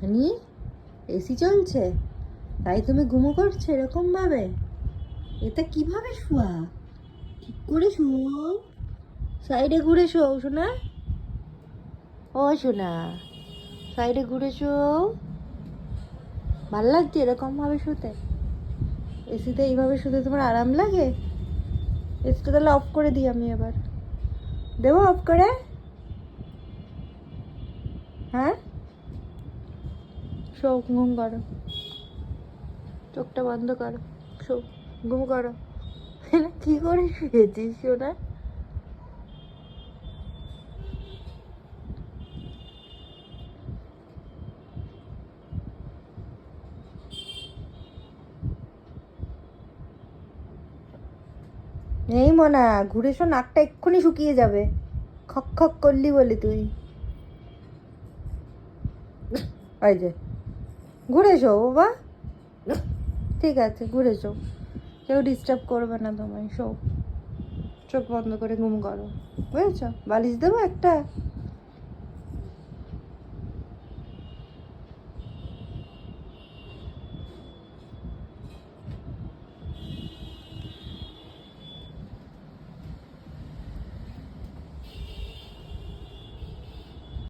হানি, AC চলছে তাই তুমি ঘুমো করছো এরকম ভাবে? এটা কিভাবে শোয়া? ঠিক করে শুও, সাইডে ঘুরে শোও শোনা। ও শোনা, সাইডে ঘুরে শোও। ভাল লাগছে এরকম ভাবে শুতে? এসিতে এইভাবে শুতে তোমার আরাম লাগে? এসিটা তাহলে অফ করে দিই আমি এবার। দেবো অফ করে? হ্যাঁ, শো, ঘুম করো, চোখটা বন্ধ করো, শো, ঘুম করো। কি করে শুয়েছিস সোনা? এই মোনা, ঘুরে শো, নাকটা এক্ষুনি শুকিয়ে যাবে। খক খক করলি বলে তুই। ওই যে, ঘুরে শো বাবা। ঠিক আছে, ঘুরে শো, কেউ ডিস্টার্ব করবে না তোমায়। শো, চোখ বন্ধ করে ঘুম করো, বুঝেছো? বালিশ দেবো একটা?